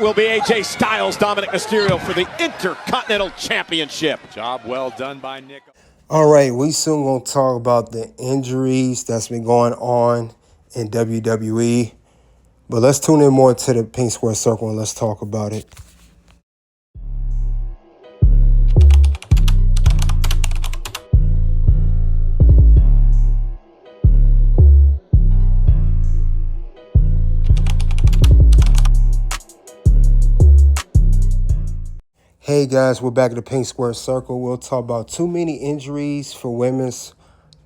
Will be AJ Styles, Dominic Mysterio for the Intercontinental Championship. Job well done by Nick. All right, we soon going to talk about the injuries that's been going on in WWE. But let's tune in more to the Pink Square Circle and let's talk about it. Hey guys, we're back at the Pink Square Circle. We'll talk about too many injuries for women's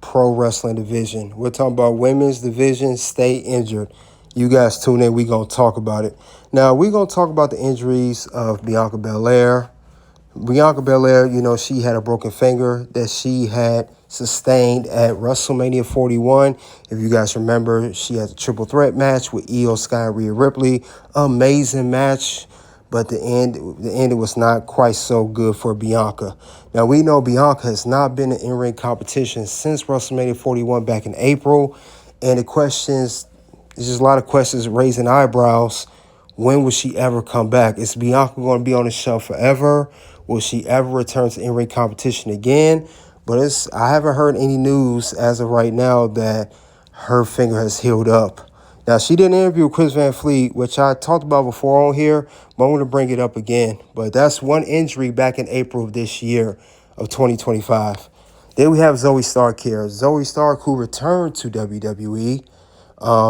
pro wrestling division. We're talking about women's division, stay injured. You guys tune in, we're going to talk about it. Now, we're going to talk about the injuries of Bianca Belair. Bianca Belair, you know, she had a broken finger that she had sustained at WrestleMania 41. If you guys remember, she had a triple threat match with Io Sky and Rhea Ripley. Amazing match. But the end it was not quite so good for Bianca. Now, we know Bianca has not been in in-ring competition since WrestleMania 41 back in April. And there's just a lot of questions raising eyebrows. When will she ever come back? Is Bianca going to be on the shelf forever? Will she ever return to in-ring competition again? But I haven't heard any news as of right now that her finger has healed up. Now, she did an interview with Chris Van Fleet, which I talked about before on here, but I'm going to bring it up again. But that's one injury back in April of this year of 2025. Then we have Zoey Stark here. Zoey Stark, who returned to WWE,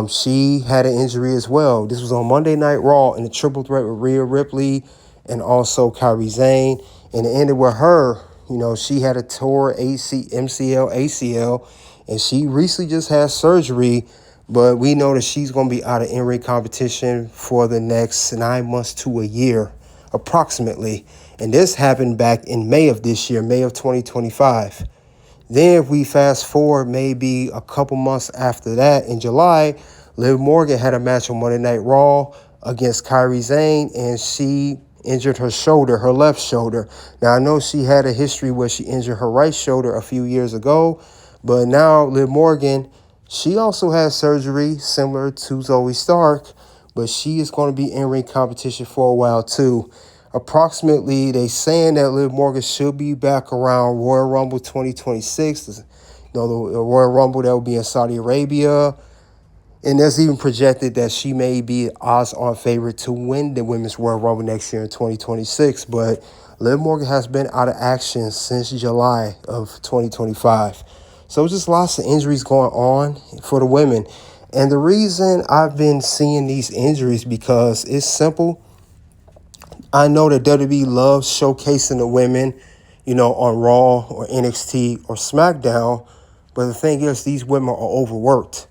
she had an injury as well. This was on Monday Night Raw in a triple threat with Rhea Ripley and also Kairi Sane. And it ended with her. You know, she had a tore MCL, ACL, and she recently just had surgery. But we know that she's going to be out of in-ring competition for the next 9 months to a year, approximately. And this happened back in May of this year, May of 2025. Then if we fast forward maybe a couple months after that, in July, Liv Morgan had a match on Monday Night Raw against Kairi Sane, and she injured her shoulder, her left shoulder. Now, I know she had a history where she injured her right shoulder a few years ago, but now Liv Morgan, she also had surgery similar to Zoey Stark, but she is going to be in ring competition for a while too. Approximately, they saying that Liv Morgan should be back around Royal Rumble 2026. You know, the Royal Rumble that will be in Saudi Arabia. And there's even projected that she may be odds-on favorite to win the Women's Royal Rumble next year in 2026. But Liv Morgan has been out of action since July of 2025. So just lots of injuries going on for the women. And the reason I've been seeing these injuries because it's simple. I know that WWE loves showcasing the women, you know, on Raw or NXT or SmackDown. But the thing is, these women are overworked.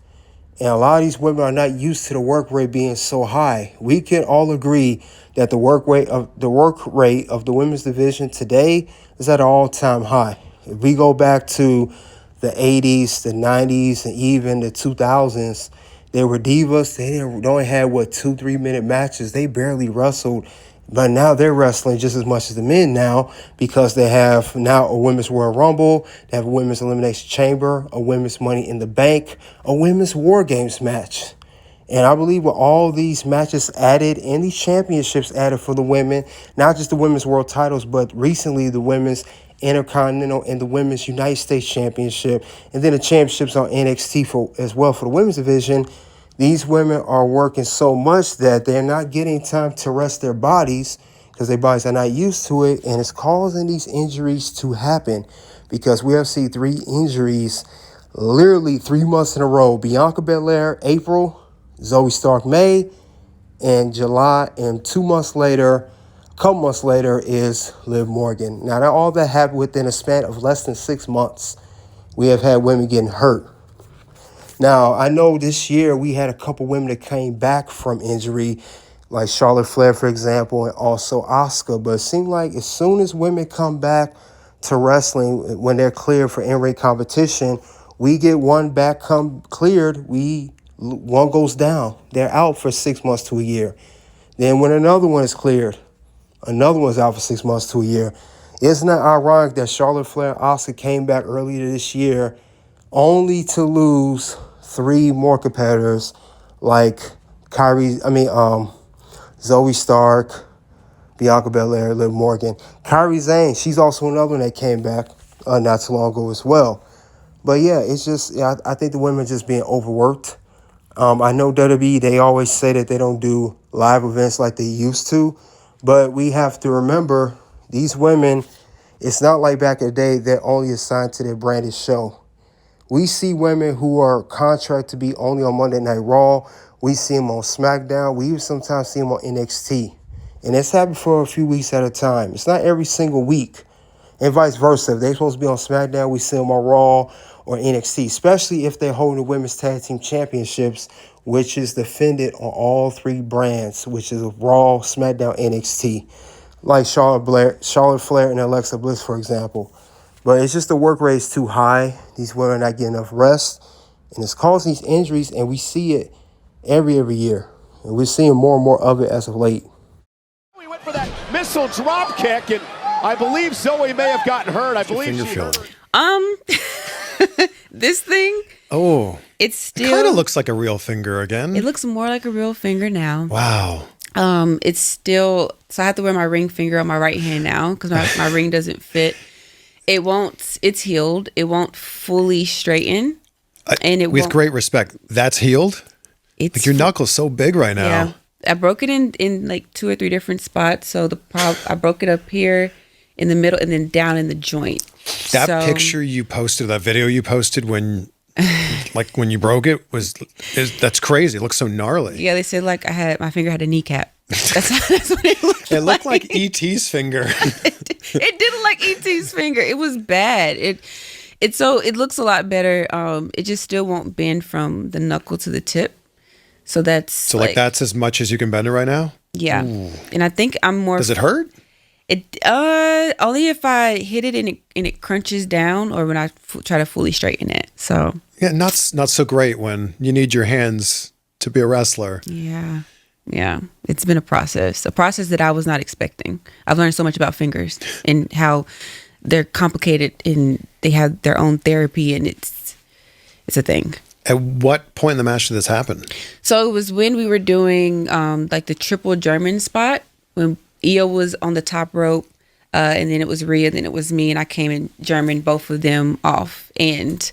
And a lot of these women are not used to the work rate being so high. We can all agree that the work rate of the women's division today is at an all-time high. If we go back to the 80s, the 90s, and even the 2000s, they were divas. They only had, 2-3 minute matches. They barely wrestled. But now they're wrestling just as much as the men now because they have now a Women's Royal Rumble, they have a Women's Elimination Chamber, a Women's Money in the Bank, a Women's War Games match. And I believe with all these matches added and these championships added for the women, not just the women's world titles, but recently the women's Intercontinental and the Women's United States Championship, and then the championships on NXT as well for the women's division. These women are working so much that they're not getting time to rest their bodies because their bodies are not used to it, and it's causing these injuries to happen because we have seen 3 injuries literally 3 months in a row. Bianca Belair, April, Zoey Stark, May, and July, and 2 months later, a couple months later is Liv Morgan. Now, all that happened within a span of less than 6 months. We have had women getting hurt. Now, I know this year we had a couple women that came back from injury, like Charlotte Flair, for example, and also Asuka. But it seemed like as soon as women come back to wrestling, when they're cleared for in-ring competition, we get one back cleared, one goes down. They're out for 6 months to a year. Then when another one is cleared, another one's out for 6 months to a year. Isn't that ironic that Charlotte Flair and Asuka came back earlier this year only to lose 3 more competitors like Zoey Stark, Bianca Belair, Liv Morgan. Kairi Sane, she's also another one that came back not too long ago as well. But yeah, it's just, I think the women are just being overworked. I know WWE, they always say that they don't do live events like they used to, but we have to remember these women, it's not like back in the day they're only assigned to their branded show. We see women who are contracted to be only on Monday Night Raw. We see them on SmackDown. We even sometimes see them on NXT. And it's happened for a few weeks at a time. It's not every single week. And vice versa. If they're supposed to be on SmackDown, we see them on Raw or NXT, especially if they're holding the Women's Tag Team Championships, which is defended on all three brands, which is Raw, SmackDown, NXT. Like Charlotte Flair, and Alexa Bliss, for example. But it's just the work rate is too high. These women are not getting enough rest. And it's causing these injuries, and we see it every year. And we're seeing more and more of it as of late. We went for that missile drop kick, and I believe Zoey may have gotten hurt. I believe she hurt. This thing. Oh. It's still. It kind of looks like a real finger again. It looks more like a real finger now. Wow. It's still. So I have to wear my ring finger on my right hand now because my ring doesn't fit. It won't. It's healed. It won't fully straighten. And it with won't, great respect, that's healed? It's like your knuckle's so big right now. Yeah. I broke it in like 2 or 3 different spots. So I broke it up here in the middle and then down in the joint. That picture you posted, that video you posted when when you broke it that's crazy. It looks so gnarly. Yeah, they said like my finger had a kneecap. That's what it looked like. It looked like E.T.'s finger. It did look like E.T.'s finger. It was bad. It looks a lot better. It just still won't bend from the knuckle to the tip. So that's that's as much as you can bend it right now? Yeah. Ooh. And I think I'm more. Does it hurt? It only if I hit it and it crunches down, or when I try to fully straighten it. So yeah, not so great when you need your hands to be a wrestler. Yeah, it's been a process that I was not expecting. I've learned so much about fingers and how they're complicated and they have their own therapy, and it's a thing. At what point in the match did this happen? So it was when we were doing like the triple German spot when Io was on the top rope, and then it was Rhea, then it was me, and I came in German, both of them off, and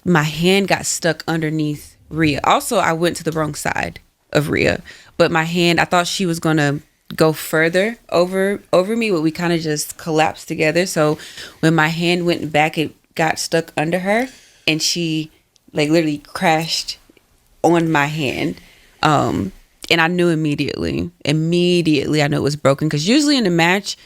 my hand got stuck underneath Rhea. Also, I went to the wrong side of Rhea, but my hand, I thought she was gonna go further over me, but we kind of just collapsed together. So when my hand went back, it got stuck under her, and she like literally crashed on my hand. And I knew immediately I knew it was broken, because usually in a match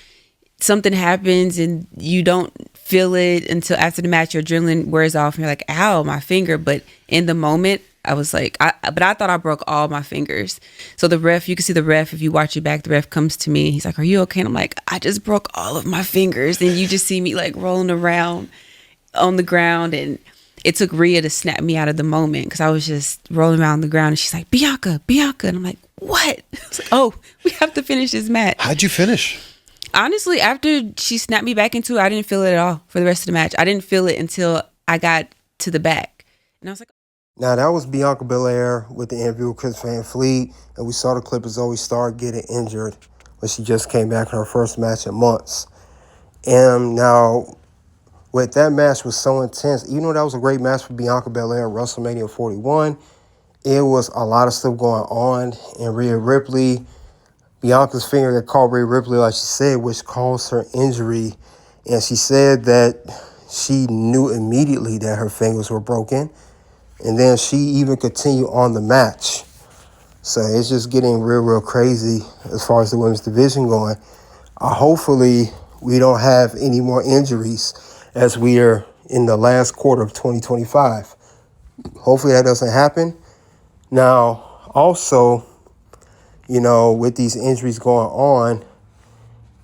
something happens and you don't feel it until after the match. Your adrenaline wears off and you're like, ow, my finger. But in the moment I was like, I thought I broke all my fingers. So the ref, you can see the ref, if you watch it back, the ref comes to me. He's like, are you okay? And I'm like, I just broke all of my fingers. And you just see me like rolling around on the ground. And it took Rhea to snap me out of the moment, because I was just rolling around on the ground. And she's like, Bianca. And I'm like, what? I was like, oh, we have to finish this match. How'd you finish? Honestly, after she snapped me back into it, I didn't feel it at all for the rest of the match. I didn't feel it until I got to the back. And I was like, now, that was Bianca Belair with the interview with Chris Van Fleet, and we saw the clip of Zoey Stark getting injured when she just came back in her first match in months. And now, with that match was so intense, even though that was a great match for Bianca Belair at WrestleMania 41, it was a lot of stuff going on. And Rhea Ripley, Bianca's finger got caught Rhea Ripley, like she said, which caused her injury. And she said that she knew immediately that her fingers were broken. And then she even continued on the match. So it's just getting real crazy as far as the women's division going. Hopefully, we don't have any more injuries as we are in the last quarter of 2025. Hopefully that doesn't happen. Now, also, with these injuries going on,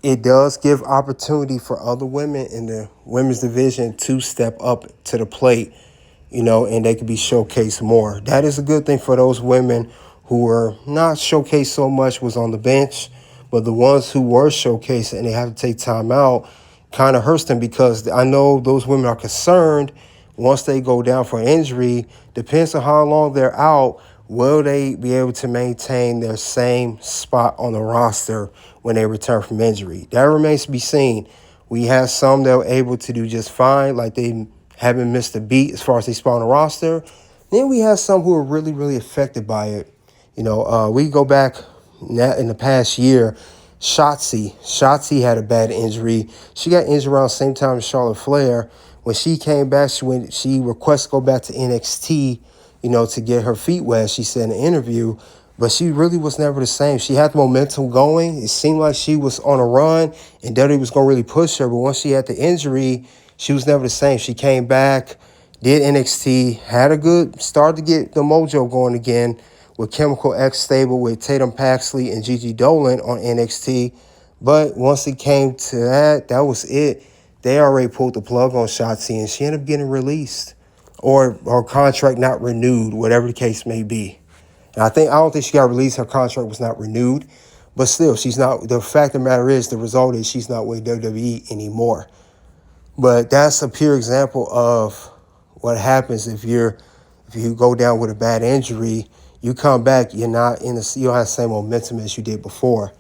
it does give opportunity for other women in the women's division to step up to the plate, and they could be showcased more. That is a good thing for those women who were not showcased so much, was on the bench, but the ones who were showcased and they have to take time out kind of hurts them, because I know those women are concerned once they go down for an injury, depends on how long they're out, Will they be able to maintain their same spot on the roster when they return from injury? That remains to be seen. We have some that are able to do just fine, like they haven't missed a beat as far as they spot on the roster. Then we have some who are really, really affected by it. We go back in the past year. Shotzi had a bad injury. She got injured around the same time as Charlotte Flair. When she came back, she requested to go back to NXT, to get her feet wet, she said in an interview. But she really was never the same. She had the momentum going. It seemed like she was on a run, and WWE was going to really push her. But once she had the injury, she was never the same. She came back, did NXT, had a good start to get the mojo going again with Chemical X stable with Tatum Paxley and Gigi Dolan on NXT. But once it came to that was it. They already pulled the plug on Shotzi, and she ended up getting released or her contract not renewed, whatever the case may be. And I don't think she got released. Her contract was not renewed. But still, she's not. The fact of the matter is, the result is she's not with WWE anymore. But that's a pure example of what happens if you go down with a bad injury. You come back, you don't have the same momentum as you did before.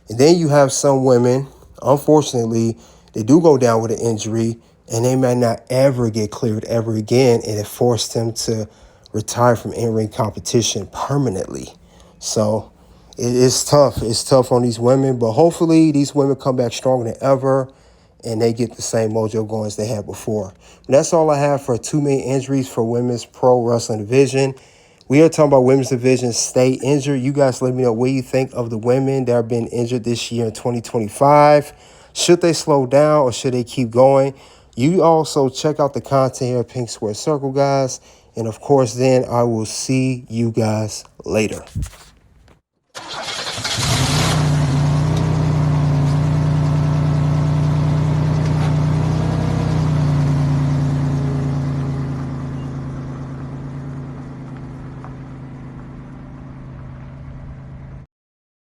And then you have some women, unfortunately, they do go down with an injury, and they may not ever get cleared ever again, and it forced them to retire from in-ring competition permanently. So it's tough. It's tough on these women, but hopefully these women come back stronger than ever, and they get the same mojo going as they had before. But that's all I have for 2 main injuries for women's pro wrestling division. We are talking about women's division stay injured. You guys let me know what you think of the women that have been injured this year in 2025. Should they slow down or should they keep going? You also check out the content here at Pink Square Circle, guys. And of course, then I will see you guys later.